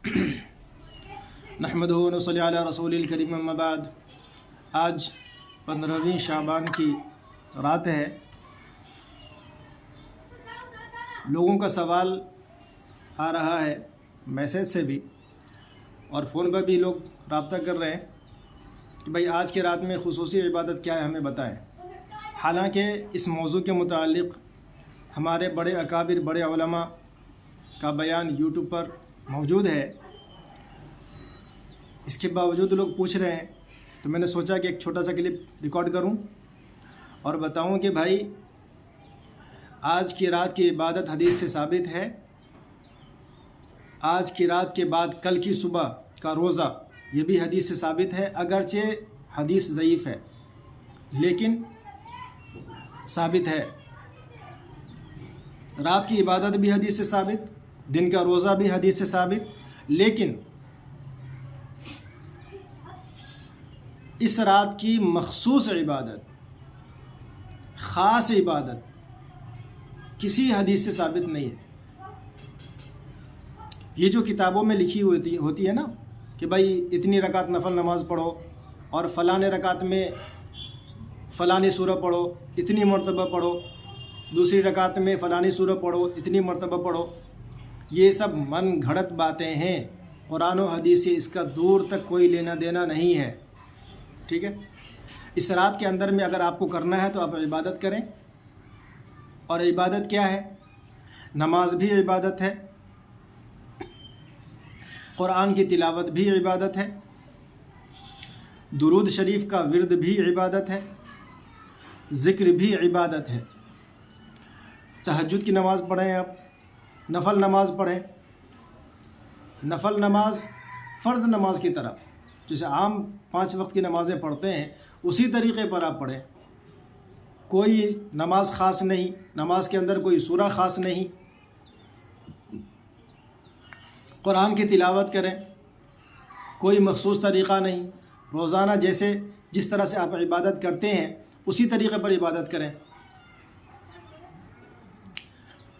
نحمدہ و نصلی علی رسول الکریم اما بعد۔ آج 15ویں شعبان کی رات ہے۔ لوگوں کا سوال آ رہا ہے میسیج سے بھی اور فون پر بھی لوگ رابطہ کر رہے ہیں کہ بھائی آج کی رات میں خصوصی عبادت کیا ہے، ہمیں بتائیں۔ حالانکہ اس موضوع کے متعلق ہمارے بڑے اکابر بڑے علماء کا بیان یوٹیوب پر موجود ہے، اس کے باوجود لوگ پوچھ رہے ہیں، تو میں نے سوچا کہ ایک چھوٹا سا کلپ ریکارڈ کروں اور بتاؤں کہ بھائی آج کی رات کی عبادت حدیث سے ثابت ہے۔ آج کی رات کے بعد کل کی صبح کا روزہ یہ بھی حدیث سے ثابت ہے، اگرچہ حدیث ضعیف ہے لیکن ثابت ہے۔ رات کی عبادت بھی حدیث سے ثابت، دن کا روزہ بھی حدیث سے ثابت، لیکن اس رات کی مخصوص عبادت، خاص عبادت کسی حدیث سے ثابت نہیں ہے۔ یہ جو کتابوں میں لکھی ہوتی ہے نا کہ بھائی اتنی رکعت نفل نماز پڑھو اور فلاں رکعت میں فلانی سورہ پڑھو، اتنی مرتبہ پڑھو، دوسری رکعت میں فلانی سورہ پڑھو، اتنی مرتبہ پڑھو، یہ سب من گھڑت باتیں ہیں۔ قرآن و حدیث سے اس کا دور تک کوئی لینا دینا نہیں ہے، ٹھیک ہے۔ اس رات کے اندر میں اگر آپ کو کرنا ہے تو آپ عبادت کریں، اور عبادت کیا ہے؟ نماز بھی عبادت ہے، قرآن کی تلاوت بھی عبادت ہے، درود شریف کا ورد بھی عبادت ہے، ذکر بھی عبادت ہے۔ تہجد کی نماز پڑھیں، آپ نفل نماز پڑھیں، نفل نماز فرض نماز کی طرح جیسے عام 5 وقت کی نمازیں پڑھتے ہیں اسی طریقے پر آپ پڑھیں۔ کوئی نماز خاص نہیں، نماز کے اندر کوئی سورہ خاص نہیں، قرآن کی تلاوت کریں، کوئی مخصوص طریقہ نہیں، روزانہ جس طرح سے آپ عبادت کرتے ہیں اسی طریقے پر عبادت کریں۔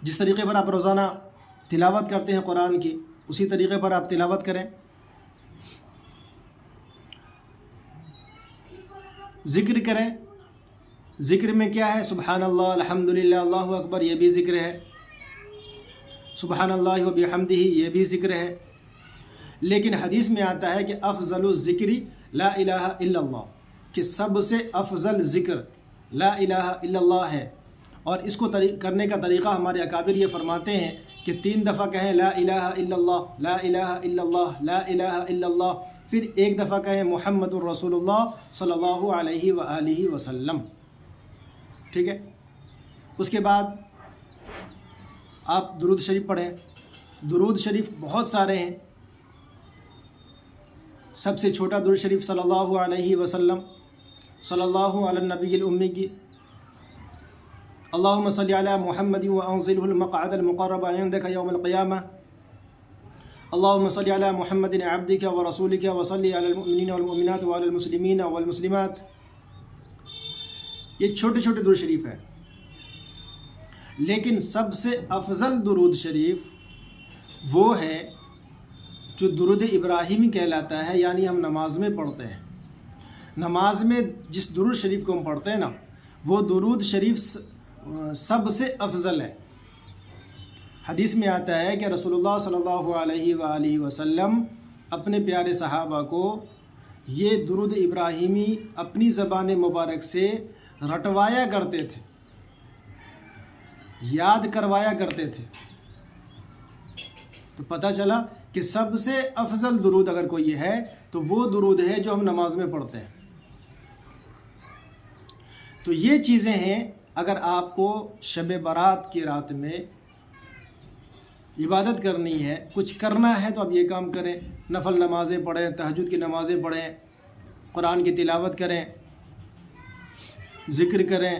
جس طریقے پر آپ روزانہ تلاوت کرتے ہیں قرآن کی، اسی طریقے پر آپ تلاوت کریں۔ ذکر کریں، ذکر میں کیا ہے؟ سبحان اللہ، الحمدللہ، اللہ اکبر، یہ بھی ذکر ہے۔ سبحان اللہ و بحمدہ، یہ بھی ذکر ہے۔ لیکن حدیث میں آتا ہے کہ افضل الذکر لا الہ الا اللہ، کہ سب سے افضل ذکر لا الہ الا اللہ ہے۔ اور اس کو کرنے کا طریقہ ہمارے اکابر یہ فرماتے ہیں کہ 3 دفعہ کہیں لا الہ الا اللہ، لا الہ الا اللہ، لا الہ الا اللہ، پھر 1 دفعہ کہیں محمد الرسول اللہ صلی اللہ علیہ وآلہ وسلم، ٹھیک ہے۔ اس کے بعد آپ درود شریف پڑھیں۔ درود شریف بہت سارے ہیں، سب سے چھوٹا درود شریف صلی اللہ علیہ وسلم، صلی اللہ علی النبی الامی کی، اللہم صلی علی محمد وانزلہ المقعد المقرب عندک یوم القیامہ، اللہم صلی علی محمد عبدک ورسولک وصلی علی المؤمنین والمؤمنات وعلی المسلمین والمسلمات۔ یہ چھوٹے چھوٹے درود شریف ہیں، لیکن سب سے افضل درود شریف وہ ہے جو درود ابراہیمی کہلاتا ہے، یعنی ہم نماز میں پڑھتے ہیں۔ نماز میں جس درود شریف کو ہم پڑھتے ہیں نا، وہ درود شریف سب سے افضل ہے۔ حدیث میں آتا ہے کہ رسول اللہ صلی اللہ علیہ وآلہ وسلم اپنے پیارے صحابہ کو یہ درود ابراہیمی اپنی زبان مبارک سے رٹوایا کرتے تھے، یاد کروایا کرتے تھے۔ تو پتہ چلا کہ سب سے افضل درود اگر کوئی ہے تو وہ درود ہے جو ہم نماز میں پڑھتے ہیں۔ تو یہ چیزیں ہیں، اگر آپ کو شب برات کی رات میں عبادت کرنی ہے، کچھ کرنا ہے، تو آپ یہ کام کریں۔ نفل نمازیں پڑھیں، تہجد کی نمازیں پڑھیں، قرآن کی تلاوت کریں، ذکر کریں،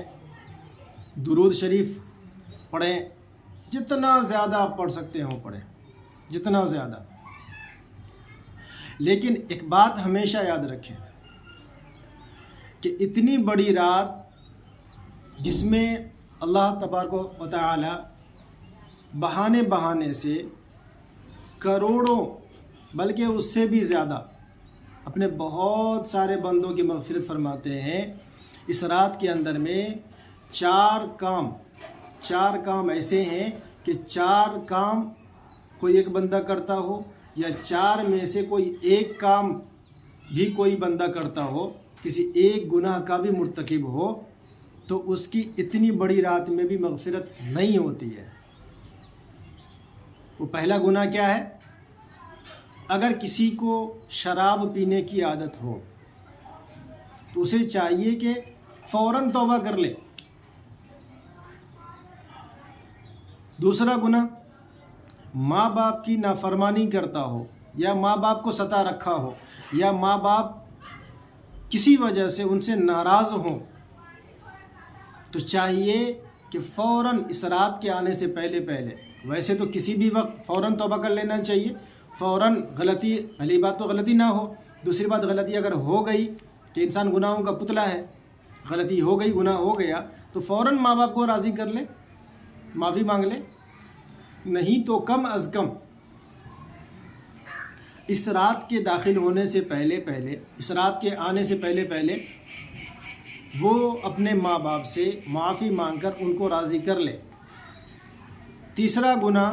درود شریف پڑھیں، جتنا زیادہ آپ پڑھ سکتے ہوں پڑھیں، جتنا زیادہ۔ لیکن ایک بات ہمیشہ یاد رکھیں کہ اتنی بڑی رات جس میں اللہ تبارک و تعالی بہانے سے کروڑوں بلکہ اس سے بھی زیادہ اپنے بہت سارے بندوں کی مغفرت فرماتے ہیں۔ اس رات کے اندر میں چار کام ایسے ہیں کہ چار کام کوئی ایک بندہ کرتا ہو، یا چار میں سے کوئی ایک کام بھی کوئی بندہ کرتا ہو، کسی ایک گناہ کا بھی مرتکب ہو، تو اس کی اتنی بڑی رات میں بھی مغفرت نہیں ہوتی ہے۔ وہ پہلا گناہ کیا ہے؟ اگر کسی کو شراب پینے کی عادت ہو تو اسے چاہیے کہ فوراً توبہ کر لے۔ دوسرا گناہ، ماں باپ کی نافرمانی کرتا ہو، یا ماں باپ کو ستا رکھا ہو، یا ماں باپ کسی وجہ سے ان سے ناراض ہوں، تو چاہیے کہ فوراً اس رات کے آنے سے پہلے ویسے تو کسی بھی وقت فوراً توبہ کر لینا چاہیے۔ فوراً غلطی، پہلی بات تو غلطی نہ ہو، دوسری بات غلطی اگر ہو گئی کہ انسان گناہوں کا پتلا ہے، غلطی ہو گئی، گناہ ہو گیا، تو فوراً ماں باپ کو راضی کر لے، معافی مانگ لے، نہیں تو کم از کم اس رات کے داخل ہونے سے پہلے اس رات کے آنے سے پہلے وہ اپنے ماں باپ سے معافی مانگ کر ان کو راضی کر لے۔ تیسرا گناہ،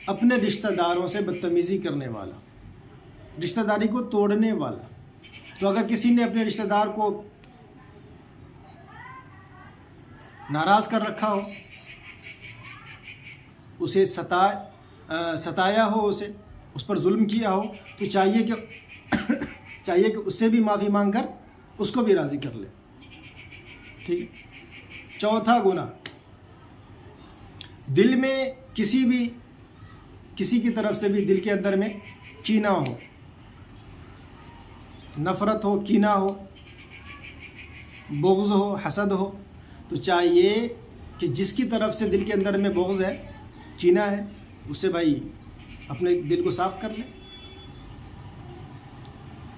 اپنے رشتہ داروں سے بدتمیزی کرنے والا، رشتہ داری کو توڑنے والا۔ تو اگر کسی نے اپنے رشتہ دار کو ناراض کر رکھا ہو، اسے ستایا ہو، اس پر ظلم کیا ہو، تو چاہیے کہ اس سے بھی معافی مانگ کر اس کو بھی راضی کر لے۔ ٹھیک ہے۔ چوتھا گناہ، دل میں کسی کی طرف سے بھی دل کے اندر میں کینہ ہو، نفرت ہو، کینہ ہو، بغض ہو، حسد ہو، تو چاہیے کہ جس کی طرف سے دل کے اندر میں بغض ہے، کینہ ہے، اسے بھائی اپنے دل کو صاف کر لیں،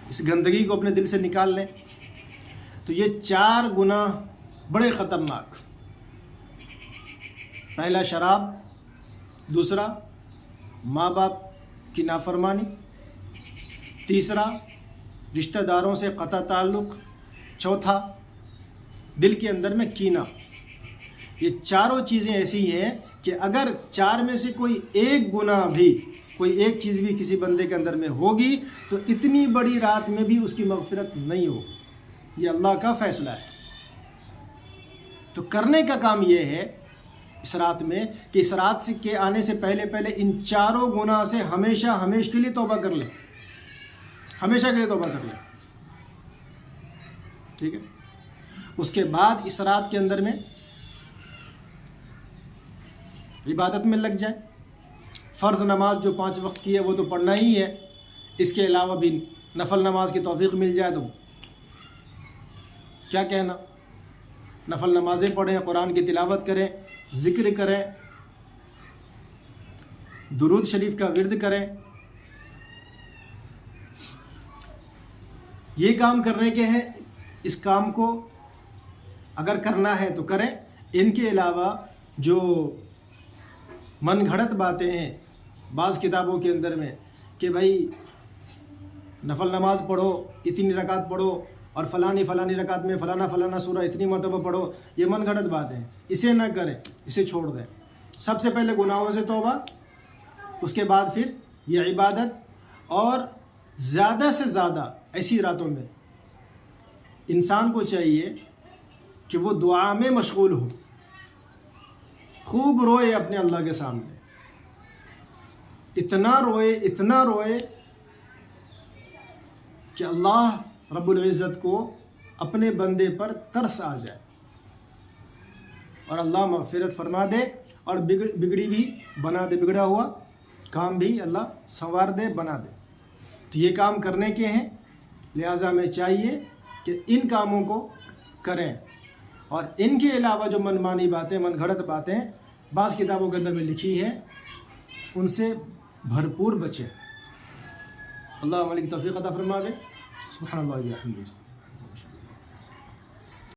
اس گندگی کو اپنے دل سے نکال لیں۔ تو یہ چار گناہ بڑے خطرناک، پہلا شراب، دوسرا ماں باپ کی نافرمانی، تیسرا رشتہ داروں سے قطع تعلق، چوتھا دل کے اندر میں کینہ۔ یہ چاروں چیزیں ایسی ہیں کہ اگر چار میں سے کوئی ایک گناہ بھی، کوئی ایک چیز بھی کسی بندے کے اندر میں ہوگی تو اتنی بڑی رات میں بھی اس کی مغفرت نہیں ہوگی۔ یہ اللہ کا فیصلہ ہے۔ تو کرنے کا کام یہ ہے اس رات میں کہ اس رات کے آنے سے پہلے ان چاروں گناہ سے ہمیشہ کے لیے توبہ کر لیں، ہمیشہ کے لیے توبہ کر لیں۔ ٹھیک ہے۔ اس کے بعد اس رات کے اندر میں عبادت میں لگ جائیں۔ فرض نماز جو 5 وقت کی ہے وہ تو پڑھنا ہی ہے، اس کے علاوہ بھی نفل نماز کی توفیق مل جائے تو کیا کہنا، نفل نمازیں پڑھیں، قرآن کی تلاوت کریں، ذکر کریں، درود شریف کا ورد کریں۔ یہ کام کرنے کے ہیں، اس کام کو اگر کرنا ہے تو کریں۔ ان کے علاوہ جو من گھڑت باتیں ہیں بعض کتابوں کے اندر میں کہ بھائی نفل نماز پڑھو، اتنی رکعت پڑھو، اور فلانی رکعت میں فلانا سورہ اتنی مرتبہ پڑھو، یہ من گھڑت باتیں ہیں، اسے نہ کریں، اسے چھوڑ دیں۔ سب سے پہلے گناہوں سے توبہ، اس کے بعد پھر یہ عبادت، اور زیادہ سے زیادہ ایسی راتوں میں انسان کو چاہیے کہ وہ دعا میں مشغول ہو، خوب روئے اپنے اللہ کے سامنے، اتنا روئے کہ اللہ رب العزت کو اپنے بندے پر ترس آ جائے اور اللہ مغفرت فرما دے، اور بگڑی بھی بنا دے، بگڑا ہوا کام بھی اللہ سنوار دے، بنا دے۔ تو یہ کام کرنے کے ہیں، لہٰذا ہمیں چاہیے کہ ان کاموں کو کریں، اور ان کے علاوہ جو من مانی باتیں، من گھڑت باتیں بعض کتابوں کے اندر میں لکھی ہیں، ان سے بھرپور بچیں۔ اللہ علیہ کی توفیق عطا فرما دے۔ سبحان اللہ و بحمدہ۔